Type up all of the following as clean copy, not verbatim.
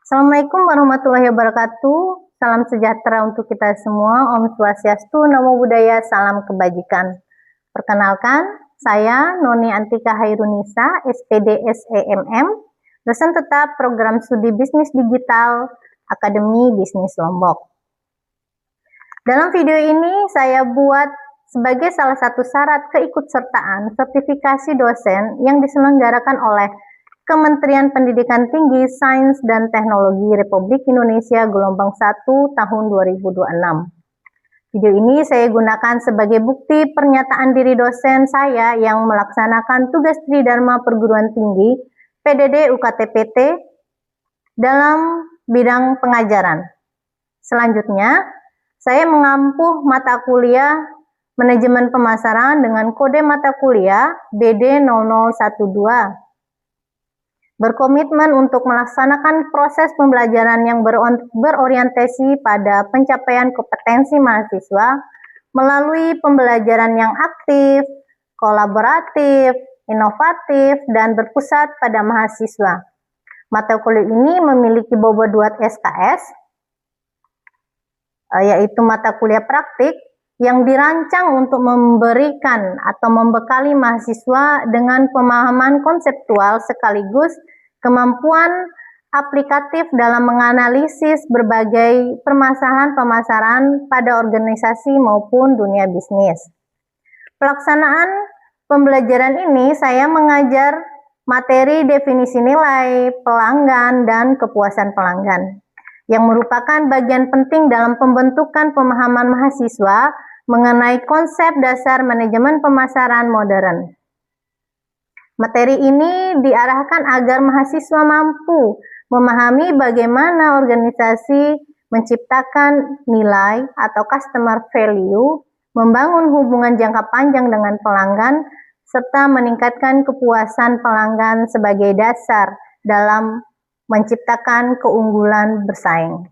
Assalamualaikum warahmatullahi wabarakatuh. Salam sejahtera untuk kita semua. Om Swastiastu, Namo Buddhaya, salam kebajikan. Perkenalkan, saya Noni Antika Hairunisa, SPD SEMM, dosen tetap program studi bisnis digital Akademi Bisnis Lombok. Dalam video ini saya buat sebagai salah satu syarat keikutsertaan sertifikasi dosen yang diselenggarakan oleh Kementerian Pendidikan Tinggi, Sains dan Teknologi Republik Indonesia gelombang 1 tahun 2026. Video ini saya gunakan sebagai bukti pernyataan diri dosen saya yang melaksanakan tugas Tridharma Perguruan Tinggi PDD UKT-PT dalam bidang pengajaran. Selanjutnya, saya mengampu mata kuliah Manajemen Pemasaran dengan kode mata kuliah BD0012. Berkomitmen untuk melaksanakan proses pembelajaran yang berorientasi pada pencapaian kompetensi mahasiswa melalui pembelajaran yang aktif, kolaboratif, inovatif, dan berpusat pada mahasiswa. Mata kuliah ini memiliki bobot SKS, yaitu mata kuliah praktik, yang dirancang untuk memberikan atau membekali mahasiswa dengan pemahaman konseptual sekaligus kemampuan aplikatif dalam menganalisis berbagai permasalahan pemasaran pada organisasi maupun dunia bisnis. Pelaksanaan pembelajaran ini saya mengajar materi definisi nilai, pelanggan, dan kepuasan pelanggan, yang merupakan bagian penting dalam pembentukan pemahaman mahasiswa mengenai konsep dasar manajemen pemasaran modern. Materi ini diarahkan agar mahasiswa mampu memahami bagaimana organisasi menciptakan nilai atau customer value, membangun hubungan jangka panjang dengan pelanggan, serta meningkatkan kepuasan pelanggan sebagai dasar dalam menciptakan keunggulan bersaing.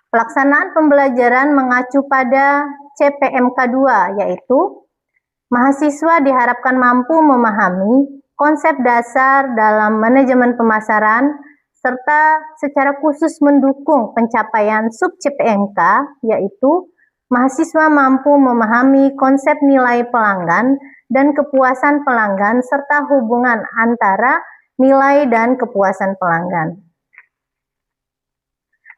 Pelaksanaan pembelajaran mengacu pada CPMK 2, yaitu mahasiswa diharapkan mampu memahami konsep dasar dalam manajemen pemasaran serta secara khusus mendukung pencapaian sub CPMK, yaitu mahasiswa mampu memahami konsep nilai pelanggan dan kepuasan pelanggan serta hubungan antara nilai dan kepuasan pelanggan.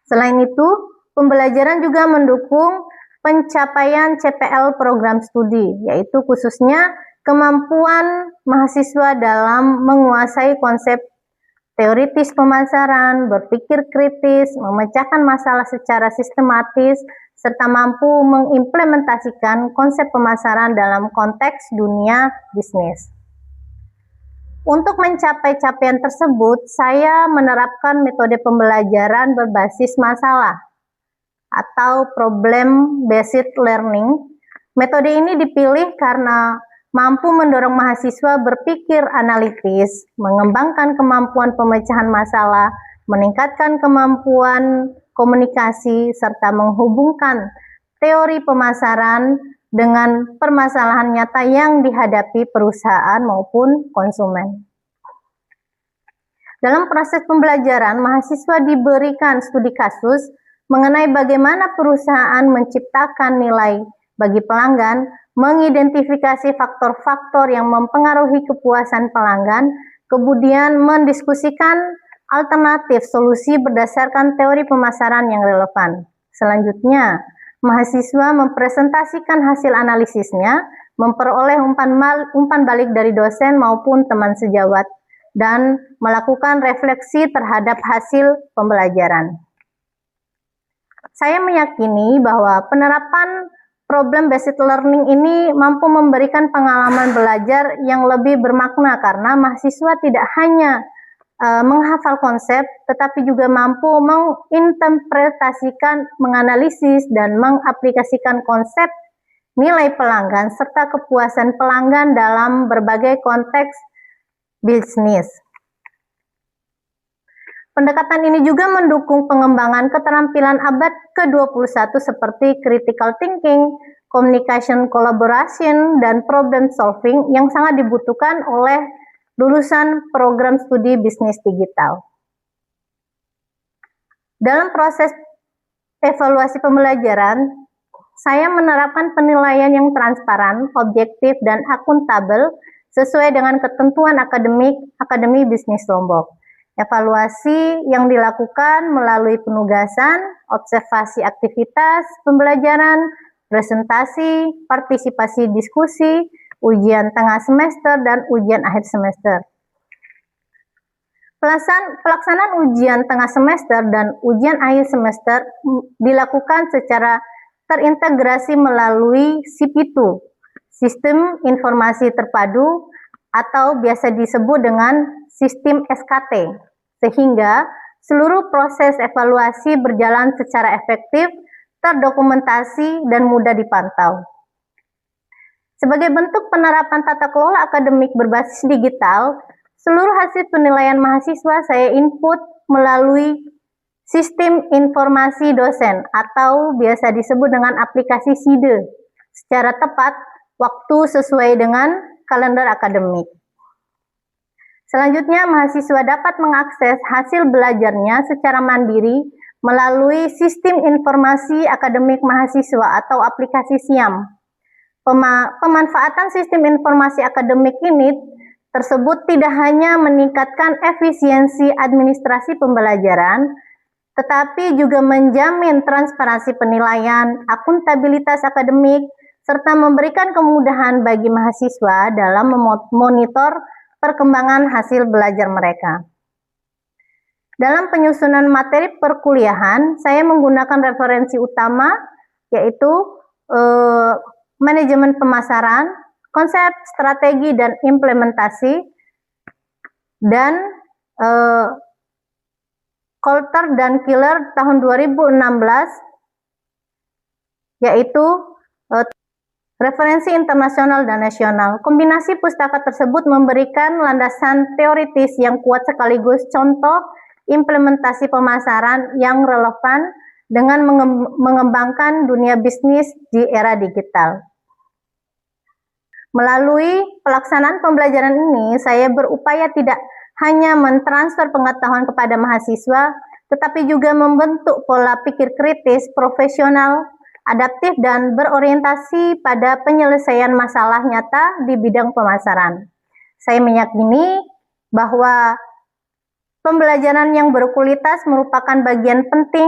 Selain itu, pembelajaran juga mendukung pencapaian CPL program studi, yaitu khususnya kemampuan mahasiswa dalam menguasai konsep teoritis pemasaran, berpikir kritis, memecahkan masalah secara sistematis, serta mampu mengimplementasikan konsep pemasaran dalam konteks dunia bisnis. Untuk mencapai capaian tersebut, saya menerapkan metode pembelajaran berbasis masalah atau problem-based learning. Metode ini dipilih karena mampu mendorong mahasiswa berpikir analitis, mengembangkan kemampuan pemecahan masalah, meningkatkan kemampuan komunikasi, serta menghubungkan teori pemasaran dengan permasalahan nyata yang dihadapi perusahaan maupun konsumen. Dalam proses pembelajaran, mahasiswa diberikan studi kasus mengenai bagaimana perusahaan menciptakan nilai bagi pelanggan, mengidentifikasi faktor-faktor yang mempengaruhi kepuasan pelanggan, kemudian mendiskusikan alternatif solusi berdasarkan teori pemasaran yang relevan. Selanjutnya, mahasiswa mempresentasikan hasil analisisnya, memperoleh umpan balik dari dosen maupun teman sejawat, dan melakukan refleksi terhadap hasil pembelajaran. Saya meyakini bahwa penerapan problem-based learning ini mampu memberikan pengalaman belajar yang lebih bermakna karena mahasiswa tidak hanya menghafal konsep, tetapi juga mampu menginterpretasikan, menganalisis, dan mengaplikasikan konsep nilai pelanggan serta kepuasan pelanggan dalam berbagai konteks bisnis. Pendekatan ini juga mendukung pengembangan keterampilan abad ke-21 seperti critical thinking, communication collaboration, dan problem solving yang sangat dibutuhkan oleh lulusan program studi bisnis digital. Dalam proses evaluasi pembelajaran, saya menerapkan penilaian yang transparan, objektif, dan akuntabel sesuai dengan ketentuan Akademi Bisnis Lombok. Evaluasi yang dilakukan melalui penugasan, observasi aktivitas pembelajaran, presentasi, partisipasi diskusi, ujian tengah semester, dan ujian akhir semester. Pelaksanaan ujian tengah semester dan ujian akhir semester dilakukan secara terintegrasi melalui SIP2, Sistem Informasi Terpadu, atau biasa disebut dengan Sistem SKT, sehingga seluruh proses evaluasi berjalan secara efektif, terdokumentasi, dan mudah dipantau. Sebagai bentuk penerapan tata kelola akademik berbasis digital, seluruh hasil penilaian mahasiswa saya input melalui Sistem Informasi Dosen atau biasa disebut dengan aplikasi SIDE secara tepat waktu sesuai dengan kalender akademik. Selanjutnya, mahasiswa dapat mengakses hasil belajarnya secara mandiri melalui Sistem Informasi Akademik Mahasiswa atau aplikasi SIAM. Pemanfaatan sistem informasi akademik ini tersebut tidak hanya meningkatkan efisiensi administrasi pembelajaran, tetapi juga menjamin transparansi penilaian, akuntabilitas akademik, serta memberikan kemudahan bagi mahasiswa dalam memonitor perkembangan hasil belajar mereka. Dalam penyusunan materi perkuliahan, saya menggunakan referensi utama, yaitu manajemen pemasaran, konsep, strategi, dan implementasi, dan Coulter dan Killer tahun 2016, yaitu referensi internasional dan nasional. Kombinasi pustaka tersebut memberikan landasan teoritis yang kuat sekaligus contoh implementasi pemasaran yang relevan dengan mengembangkan dunia bisnis di era digital. Melalui pelaksanaan pembelajaran ini, saya berupaya tidak hanya mentransfer pengetahuan kepada mahasiswa, tetapi juga membentuk pola pikir kritis, profesional, adaptif, dan berorientasi pada penyelesaian masalah nyata di bidang pemasaran. Saya meyakini bahwa pembelajaran yang berkualitas merupakan bagian penting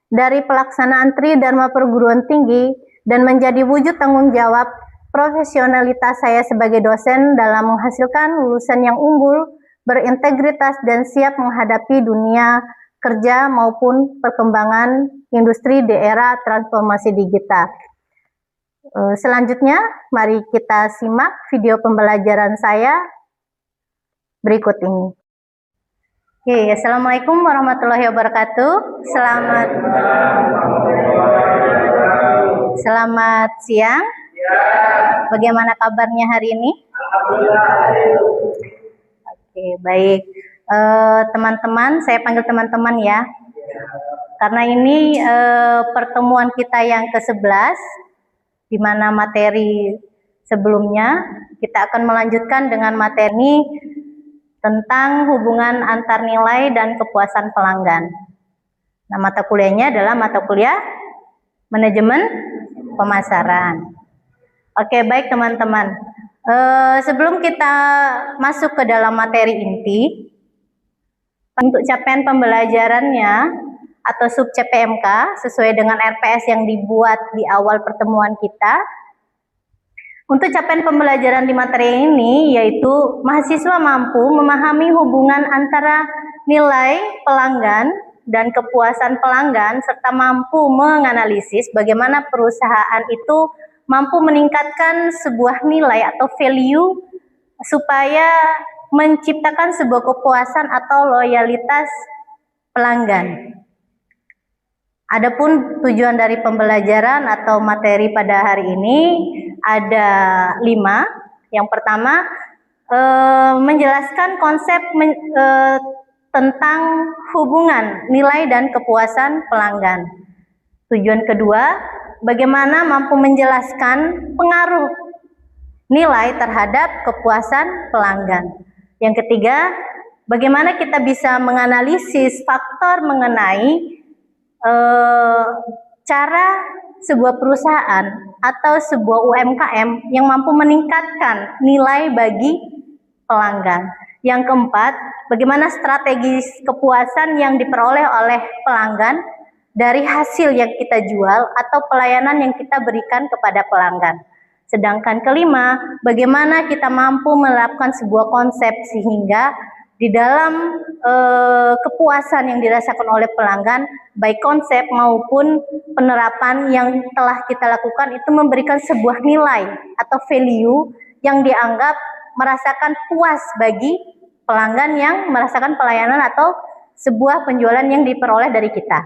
dari pelaksanaan Tridharma perguruan tinggi dan menjadi wujud tanggung jawab profesionalitas saya sebagai dosen dalam menghasilkan lulusan yang unggul, berintegritas, dan siap menghadapi dunia kerja maupun perkembangan industri di era transformasi digital. Selanjutnya, mari kita simak video pembelajaran saya berikut ini. Oke, Assalamualaikum warahmatullahi wabarakatuh. Selamat siang. Bagaimana kabarnya hari ini? Oke, baik. Teman-teman, saya panggil teman-teman ya. Karena ini pertemuan kita yang ke-11, di mana materi sebelumnya kita akan melanjutkan dengan materi tentang hubungan antar nilai dan kepuasan pelanggan. Nah, mata kuliahnya adalah mata kuliah manajemen pemasaran. Oke, baik teman-teman. Sebelum kita masuk ke dalam materi inti, untuk capaian pembelajarannya atau sub CPMK sesuai dengan RPS yang dibuat di awal pertemuan kita, untuk capaian pembelajaran di materi ini yaitu mahasiswa mampu memahami hubungan antara nilai pelanggan dan kepuasan pelanggan serta mampu menganalisis bagaimana perusahaan itu mampu meningkatkan sebuah nilai atau value supaya menciptakan sebuah kepuasan atau loyalitas pelanggan. Adapun tujuan dari pembelajaran atau materi pada hari ini ada 5. Yang pertama, menjelaskan konsep tentang hubungan nilai dan kepuasan pelanggan. Tujuan kedua, bagaimana mampu menjelaskan pengaruh nilai terhadap kepuasan pelanggan. Yang ketiga, bagaimana kita bisa menganalisis faktor mengenai cara sebuah perusahaan atau sebuah UMKM yang mampu meningkatkan nilai bagi pelanggan. Yang keempat, bagaimana strategi kepuasan yang diperoleh oleh pelanggan dari hasil yang kita jual atau pelayanan yang kita berikan kepada pelanggan. Sedangkan kelima, bagaimana kita mampu menerapkan sebuah konsep sehingga di dalam kepuasan yang dirasakan oleh pelanggan, baik konsep maupun penerapan yang telah kita lakukan itu memberikan sebuah nilai atau value yang dianggap merasakan puas bagi pelanggan yang merasakan pelayanan atau sebuah penjualan yang diperoleh dari kita.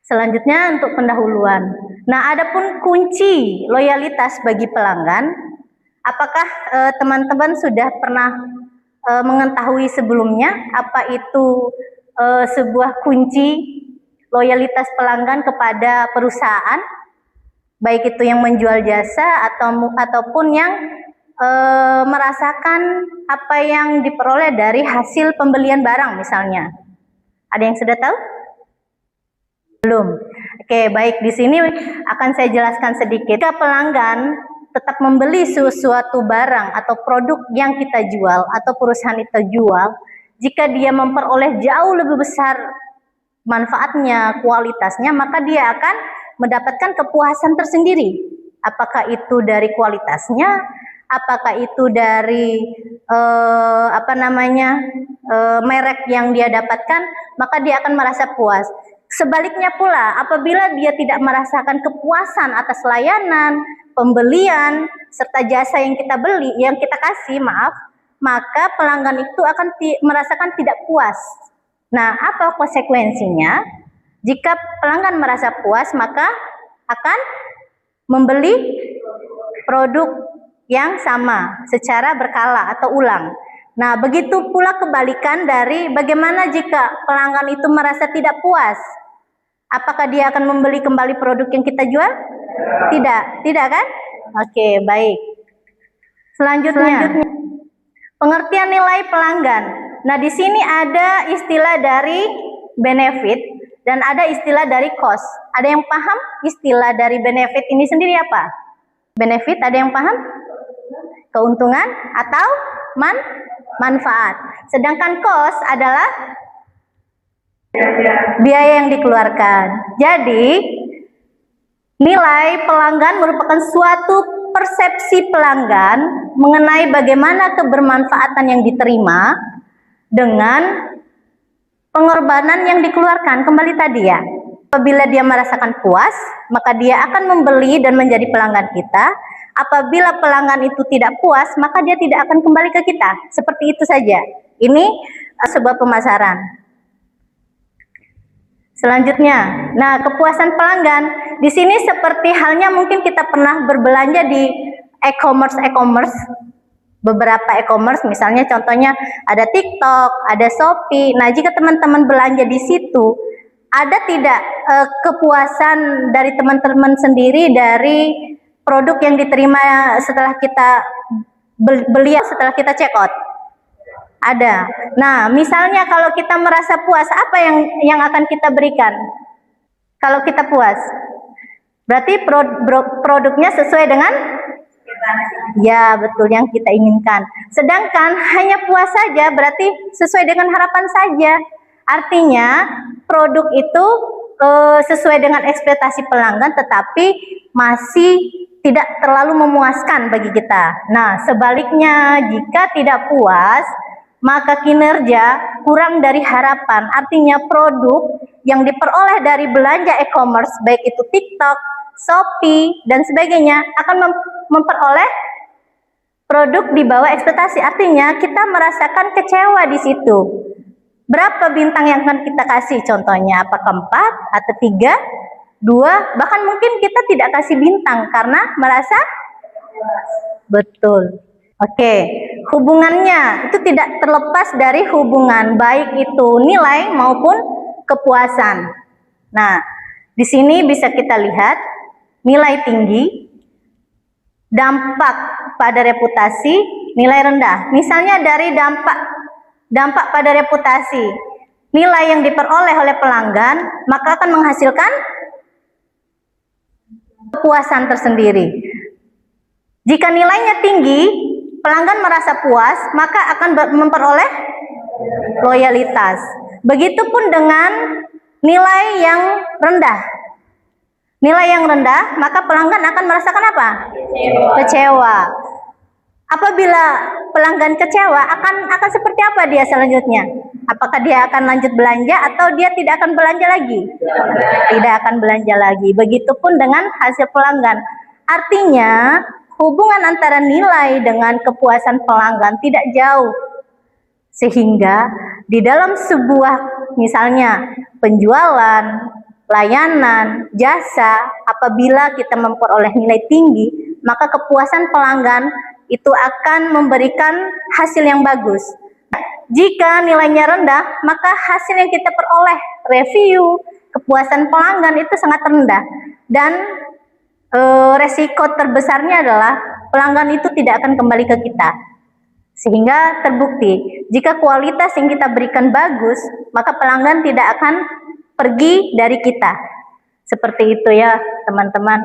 Selanjutnya untuk pendahuluan. Nah, adapun kunci loyalitas bagi pelanggan, apakah teman-teman sudah pernah mengetahui sebelumnya apa itu sebuah kunci loyalitas pelanggan kepada perusahaan, baik itu yang menjual jasa ataupun yang merasakan apa yang diperoleh dari hasil pembelian barang misalnya. Ada yang sudah tahu? Belum. Oke, baik, di sini akan saya jelaskan sedikit. Jika pelanggan tetap membeli sesuatu barang atau produk yang kita jual atau perusahaan itu jual, jika dia memperoleh jauh lebih besar manfaatnya, kualitasnya, maka dia akan mendapatkan kepuasan tersendiri. Apakah itu dari kualitasnya, apakah itu dari merek yang dia dapatkan, maka dia akan merasa puas. Sebaliknya pula, apabila dia tidak merasakan kepuasan atas layanan, pembelian, serta jasa yang kita beli, yang kita kasih, maka pelanggan itu akan merasakan tidak puas. Nah, apa konsekuensinya? Jika pelanggan merasa puas, maka akan membeli produk yang sama secara berkala atau ulang. Nah, begitu pula kebalikan dari bagaimana jika pelanggan itu merasa tidak puas. Apakah dia akan membeli kembali produk yang kita jual? Tidak kan? Oke, baik. Selanjutnya, pengertian nilai pelanggan. Nah, di sini ada istilah dari benefit dan ada istilah dari cost. Ada yang paham istilah dari benefit ini sendiri apa? Benefit, ada yang paham? Keuntungan atau manfaat. Sedangkan cost adalah biaya yang dikeluarkan. Jadi, nilai pelanggan merupakan suatu persepsi pelanggan mengenai bagaimana kebermanfaatan yang diterima dengan pengorbanan yang dikeluarkan. Kembali tadi ya, apabila dia merasakan puas, maka dia akan membeli dan menjadi pelanggan kita. Apabila pelanggan itu tidak puas, maka dia tidak akan kembali ke kita. Seperti itu saja. Ini sebuah pemasaran. Selanjutnya, nah, kepuasan pelanggan di sini seperti halnya mungkin kita pernah berbelanja di e-commerce, beberapa e-commerce, misalnya contohnya ada TikTok, ada Shopee. Nah, jika teman-teman belanja di situ, ada tidak kepuasan dari teman-teman sendiri dari produk yang diterima setelah kita beli, setelah kita check out? Ada. Nah, misalnya kalau kita merasa puas, apa yang akan kita berikan? Kalau kita puas, berarti produknya sesuai dengan ya, betul, yang kita inginkan. Sedangkan hanya puas saja berarti sesuai dengan harapan saja. Artinya produk itu sesuai dengan ekspektasi pelanggan tetapi masih tidak terlalu memuaskan bagi kita. Nah, sebaliknya jika tidak puas, maka kinerja kurang dari harapan. Artinya produk yang diperoleh dari belanja e-commerce, baik itu TikTok, Shopee, dan sebagainya, akan memperoleh produk di bawah ekspektasi. Artinya kita merasakan kecewa di situ. Berapa bintang yang akan kita kasih? Contohnya, apakah 4 atau 3, 2, bahkan mungkin kita tidak kasih bintang karena merasa betul. Oke, hubungannya itu tidak terlepas dari hubungan baik itu nilai maupun kepuasan. Nah, di sini bisa kita lihat nilai tinggi, dampak pada reputasi, nilai rendah. Misalnya dari dampak pada reputasi. nilai yang diperoleh oleh pelanggan, maka akan menghasilkan kepuasan tersendiri. Jika nilainya tinggi, pelanggan merasa puas, maka akan memperoleh loyalitas. Begitupun dengan nilai yang rendah. Nilai yang rendah, maka pelanggan akan merasakan apa? Kecewa. Apabila pelanggan kecewa, akan seperti apa dia selanjutnya? Apakah dia akan lanjut belanja atau dia tidak akan belanja lagi? Tidak akan belanja lagi. Begitupun dengan hasil pelanggan. Artinya, hubungan antara nilai dengan kepuasan pelanggan tidak jauh. Sehingga di dalam sebuah misalnya penjualan, layanan, jasa, apabila kita memperoleh nilai tinggi, maka kepuasan pelanggan itu akan memberikan hasil yang bagus. Jika nilainya rendah, maka hasil yang kita peroleh, review, kepuasan pelanggan itu sangat rendah. Dan resiko terbesarnya adalah pelanggan itu tidak akan kembali ke kita. Sehingga terbukti, jika kualitas yang kita berikan bagus, maka pelanggan tidak akan pergi dari kita. Seperti itu ya teman-teman.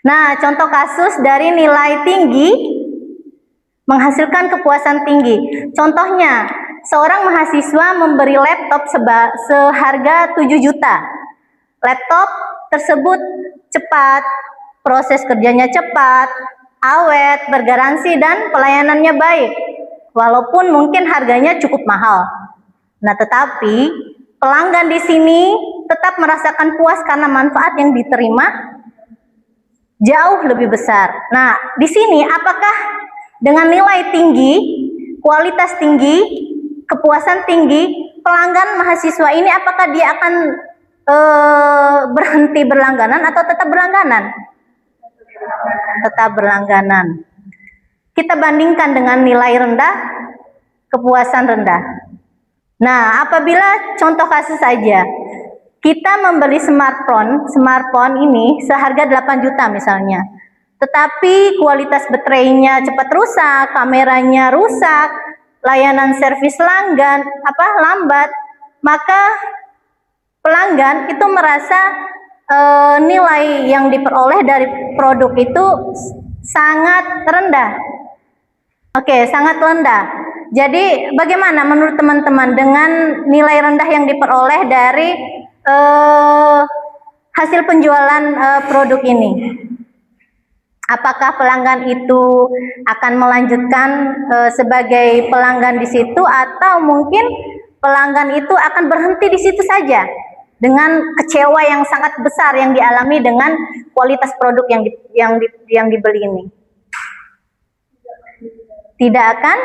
Nah, contoh kasus dari nilai tinggi menghasilkan kepuasan tinggi. Contohnya, seorang mahasiswa memberi laptop seharga 7 juta. Laptop tersebut cepat, proses kerjanya cepat, awet, bergaransi, dan pelayanannya baik. Walaupun mungkin harganya cukup mahal. Nah, tetapi pelanggan di sini tetap merasakan puas karena manfaat yang diterima jauh lebih besar. Nah, di sini apakah dengan nilai tinggi, kualitas tinggi, kepuasan tinggi, pelanggan mahasiswa ini apakah dia akan berhenti berlangganan atau tetap berlangganan? Tetap berlangganan. Kita bandingkan dengan nilai rendah, kepuasan rendah. Nah, apabila contoh kasus saja, kita membeli smartphone ini seharga 8 juta misalnya. Tetapi kualitas baterainya cepat rusak, kameranya rusak, layanan servis lambat, maka pelanggan itu merasa nilai yang diperoleh dari produk itu sangat rendah. Oke, sangat rendah. Jadi bagaimana menurut teman-teman dengan nilai rendah yang diperoleh dari hasil penjualan produk ini? Apakah pelanggan itu akan melanjutkan sebagai pelanggan di situ, atau mungkin pelanggan itu akan berhenti di situ saja dengan kecewa yang sangat besar yang dialami dengan kualitas produk yang dibeli ini? Tidak akan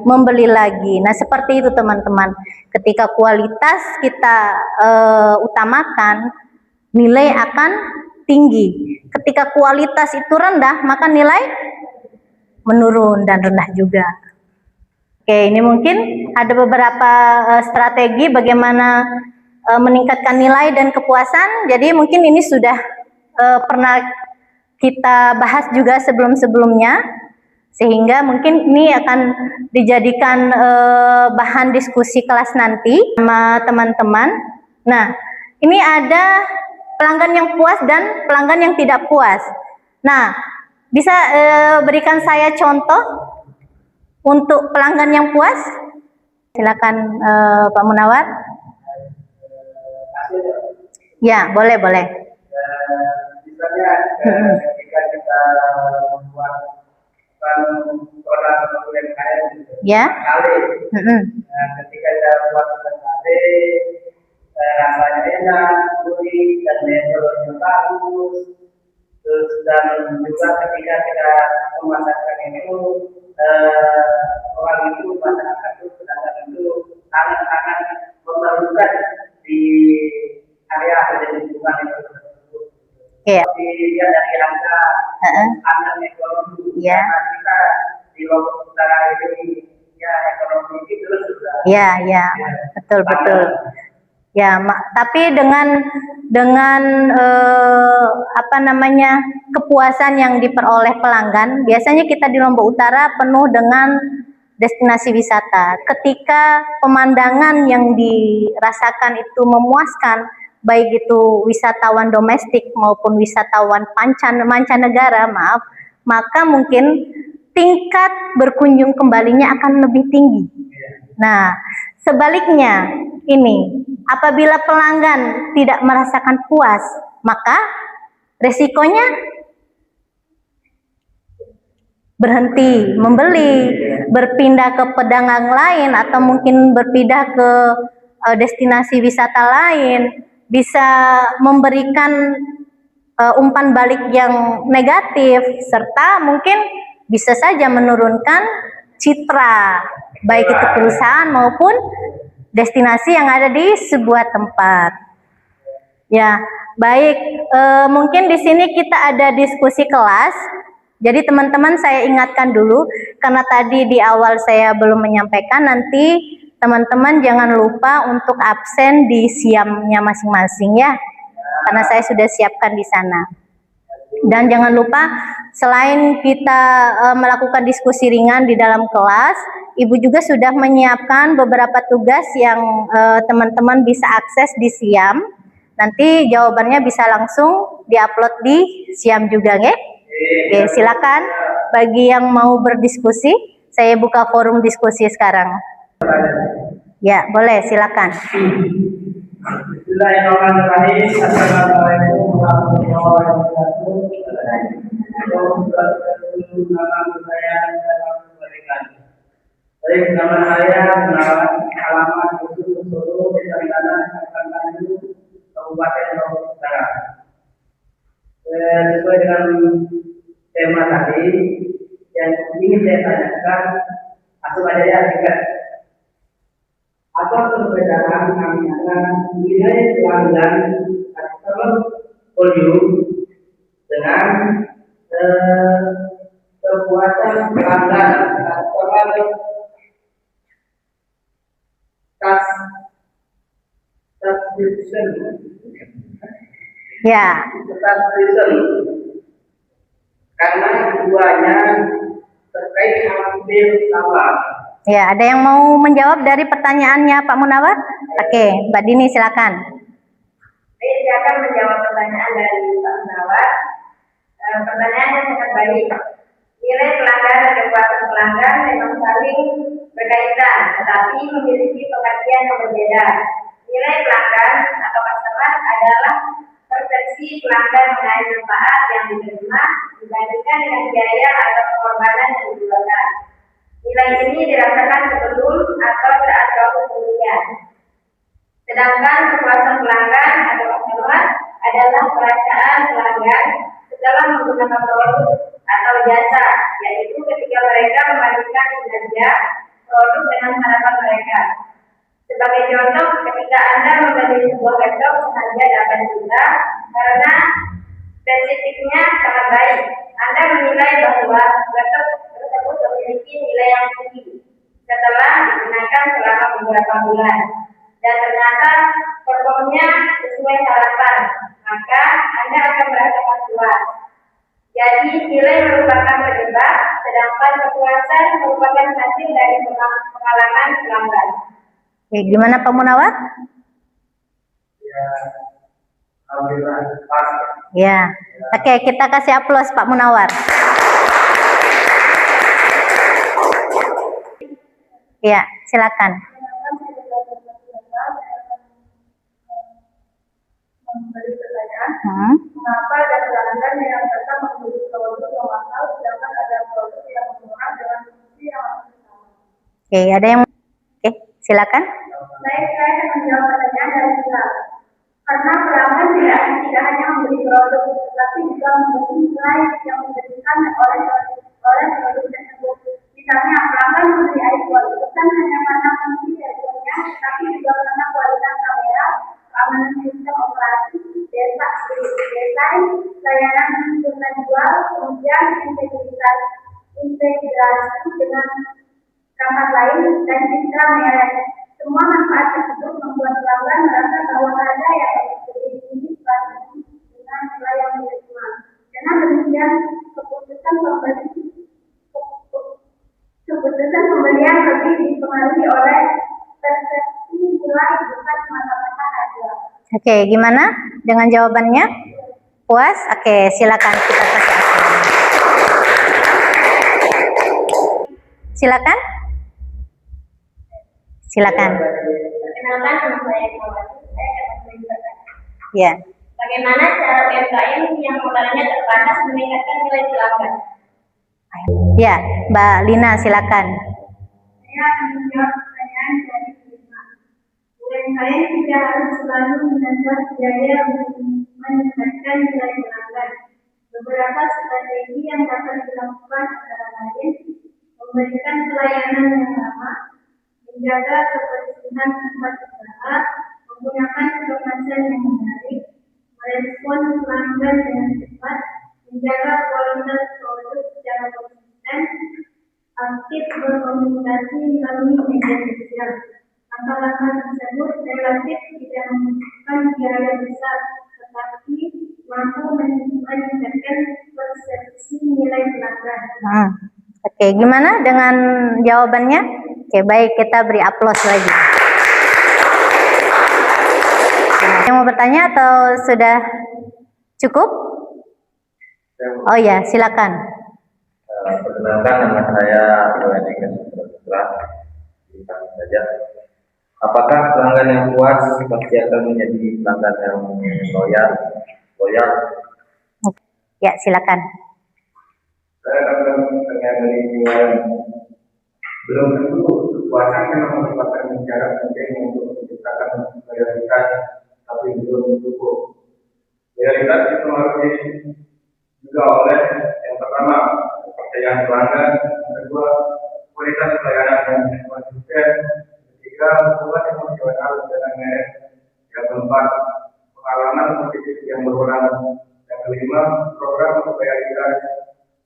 membeli lagi. Nah, seperti itu teman-teman. Ketika kualitas kita utamakan, nilai akan tinggi. Ketika kualitas itu rendah, maka nilai menurun dan rendah juga. Oke, ini mungkin ada beberapa strategi bagaimana meningkatkan nilai dan kepuasan. Jadi mungkin ini sudah pernah kita bahas juga sebelum-sebelumnya. Sehingga mungkin ini akan dijadikan bahan diskusi kelas nanti sama teman-teman. Nah, ini ada pelanggan yang puas dan pelanggan yang tidak puas. Nah, bisa berikan saya contoh untuk pelanggan yang puas? Silakan Pak Munawar. Ya, boleh. Misalnya ketika kita membuat produk UMKM ya. Ketika kita buat UMKM, rasanya enak, gurih, dan metodenya bagus. Terus dan juga ketika kita memasarkan itu, orang itu masyarakat itu pedagang itu sangat memerlukan di area atau di lingkungan itu tersebut. Dilihat dari angka anak ekonomi, ya. Kita di Lombok Utara ini ya ekonomi itu sudah. Ya, betul. Ya, tapi dengan kepuasan yang diperoleh pelanggan, biasanya kita di Lombok Utara penuh dengan destinasi wisata. Ketika pemandangan yang dirasakan itu memuaskan, baik itu wisatawan domestik maupun wisatawan mancanegara, maka mungkin tingkat berkunjung kembalinya akan lebih tinggi. Nah, sebaliknya ini, apabila pelanggan tidak merasakan puas, maka resikonya berhenti membeli, berpindah ke pedagang lain, atau mungkin berpindah ke destinasi wisata lain, bisa memberikan umpan balik yang negatif, serta mungkin bisa saja menurunkan citra baik itu perusahaan maupun destinasi yang ada di sebuah tempat. Ya, baik, mungkin di sini kita ada diskusi kelas. Jadi teman-teman saya ingatkan dulu, karena tadi di awal saya belum menyampaikan, nanti teman-teman jangan lupa untuk absen di siamnya masing-masing ya, karena saya sudah siapkan di sana. Dan jangan lupa, selain kita melakukan diskusi ringan di dalam kelas, Ibu juga sudah menyiapkan beberapa tugas yang teman-teman bisa akses di siam. Nanti jawabannya bisa langsung diupload di siam juga, ya. Oke, silakan bagi yang mau berdiskusi, saya buka forum diskusi sekarang. Ya, boleh, silakan. Bismillahirrahmanirrahim. Assalamualaikum warahmatullahi wabarakatuh. Baik, nama saya alamat Dusun Solo, Desa Wilanan, Kabupaten Kabupaten Lombok Utara. Sesuai dengan tema tadi yang ingin saya tanyakan, langsung aja ya, tiket. Apa perbedaan antara nilai pelanggan customer volume dengan kepuasan pelanggan customer subscription? Ya. Subscription. Karena keduanya terkait hampir sama. Ya, ada yang mau menjawab dari pertanyaannya Pak Munawar? Oke, Mbak Dini silakan. Saya akan menjawab pertanyaan dari Pak Munawar. Pertanyaannya sangat baik. Nilai pelanggan dan kepuasan pelanggan memang saling berkaitan, tetapi memiliki pengertian yang berbeda. Nilai pelanggan atau customer adalah persepsi pelanggan mengenai manfaat yang diterima dibandingkan dengan biaya atau pengorbanan yang dikeluarkan. Nilai ini dirasakan sebelum atau saat proses pembelian. Sedangkan kepuasan pelanggan atau customer adalah perasaan pelanggan setelah menggunakan produk atau jasa, yaitu ketika mereka membandingkan kinerja produk dengan harapan mereka. Sebagai contoh, ketika Anda membeli sebuah laptop seharga 8 juta karena spesifiknya sangat baik, Anda menilai bahwa laptop tersebut memiliki nilai yang tinggi setelah digunakan selama beberapa bulan, dan ternyata performnya sesuai harapan, maka Anda akan merasakan puas. Jadi nilai merupakan penyebab, sedangkan kepuasan merupakan hasil dari pengalaman pelanggan. Oke, gimana Pak Munawar? Ya, alhamdulillah pas. Ya, oke, kita kasih aplaus Pak Munawar. Ya, silakan. Memberi pertanyaan, mengapa ada pelanggan yang tetap membeli produk yang mahal, sedangkan ada produk yang murah dengan fungsi yang masih sama? Oke, ada yang silakan. Saya akan menjawab pertanyaan dari Bilal. Karena pelanggan tidak hanya membeli produk, tetapi juga membeli nilai yang diberikan oleh produk tersebut. Misalnya, pelanggan membeli iPhone bukan hanya karena fungsi handphonenya, tapi juga karena kualitas kamera, keamanan sistem operasi, desain, layanan sempurna jual, kemudian integrasi dengan perangkat lain, dan citra merek. Semua manfaat tersebut membuat pelanggan merasa bahwa harga yang lebih tinggi dibanding dengan nilai yang diterima. Dengan demikian, keputusan pembelian tapi dipengaruhi oleh persepsi nilai bukan mata-mata saja. Oke, gimana dengan jawabannya? Puas? Oke, silakan kita kasih akun. Silakan. Silakan. Perkenalkan, nama saya Iqbal. Saya akan menjelaskan. Ya. Bagaimana cara UMKM yang modalnya terbatas meningkatkan nilai pelanggan? Ya, Mbak Lina, silakan. Saya akan menjawab pertanyaan dari Lina. UMKM tidak harus selalu menambah biaya untuk meningkatkan nilai pelanggan. Beberapa strategi yang dapat dilakukan antara lain memberikan pelayanan yang ramah, menjaga kebersihan tempat usaha, menggunakan kemasan yang menarik, merespon pelanggan dengan cepat, menjaga kualitas produk secara konsisten, aktif berkomunikasi melalui media sosial. Langkah-langkah tersebut relatif tidak membutuhkan biaya besar, tetapi mampu meningkatkan persepsi nilai pelanggan. Oke, gimana dengan jawabannya? Oke, baik, kita beri aplaus lagi. Yang mau bertanya atau sudah cukup? Oh ya, silakan. Perkenalkan, nama saya Rohani Putra. Saja. Apakah pelanggan yang puas pasti akan menjadi pelanggan yang loyal? Ya, silakan. Saya akan mengenai belum tentu kepuasan memang merupakan cara penting untuk menciptakan loyalitas, tapi belum cukup. Loyalitas dipengaruhi juga oleh yang pertama kepercayaan pelanggan, yang kedua kualitas pelayanan yang konsisten, ketiga hubungan emosional dengan merek, yang keempat pengalaman positif yang berulang, yang kelima program loyalitas,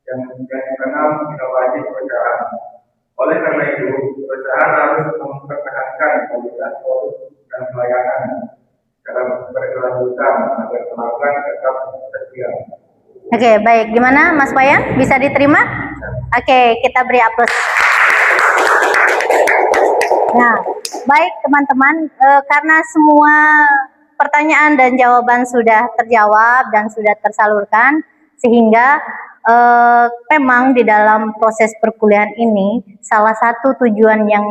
yang keenam inovasi perusahaan. Oleh karena itu, perusahaan harus mempertahankan kualitas produk dan pelayanan secara berkelanjutan agar pelanggan tetap setia. Oke, baik. Gimana Mas Wayan? Bisa diterima? Oke, kita beri aplaus. Nah, baik teman-teman, karena semua pertanyaan dan jawaban sudah terjawab dan sudah tersalurkan, sehingga memang di dalam proses perkuliahan ini salah satu tujuan yang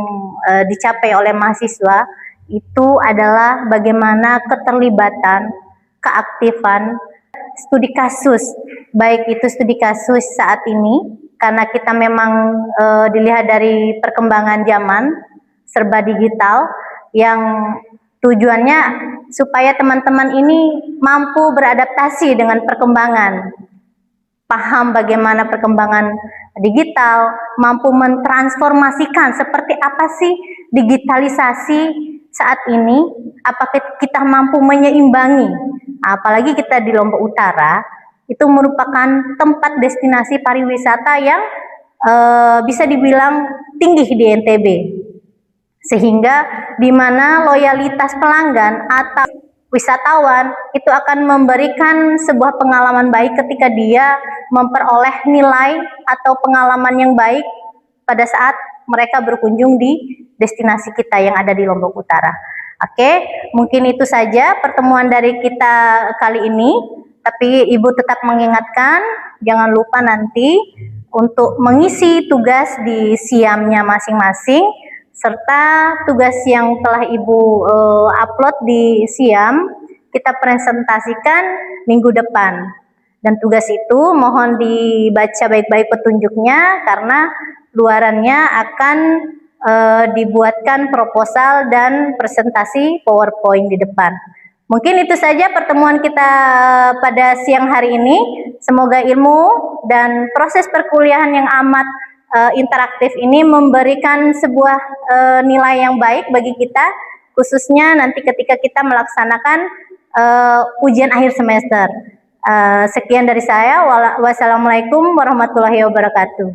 dicapai oleh mahasiswa itu adalah bagaimana keterlibatan, keaktifan studi kasus, baik itu studi kasus saat ini karena kita memang dilihat dari perkembangan zaman serba digital yang tujuannya supaya teman-teman ini mampu beradaptasi dengan perkembangan, paham bagaimana perkembangan digital, mampu mentransformasikan seperti apa sih digitalisasi saat ini, apakah kita mampu menyeimbangi, apalagi kita di Lombok Utara, itu merupakan tempat destinasi pariwisata yang bisa dibilang tinggi di NTB, sehingga di mana loyalitas pelanggan atau wisatawan itu akan memberikan sebuah pengalaman baik ketika dia memperoleh nilai atau pengalaman yang baik pada saat mereka berkunjung di destinasi kita yang ada di Lombok Utara. Oke, mungkin itu saja pertemuan dari kita kali ini. Tapi Ibu tetap mengingatkan, jangan lupa nanti untuk mengisi tugas di SIAM-nya masing-masing, serta tugas yang telah Ibu upload di SIAM, kita presentasikan minggu depan. Dan tugas itu mohon dibaca baik-baik petunjuknya, karena luarannya akan dibuatkan proposal dan presentasi PowerPoint di depan. Mungkin itu saja pertemuan kita pada siang hari ini. Semoga ilmu dan proses perkuliahan yang amat interaktif ini memberikan sebuah nilai yang baik bagi kita, khususnya nanti ketika kita melaksanakan ujian akhir semester. Sekian dari saya. Wassalamualaikum warahmatullahi wabarakatuh.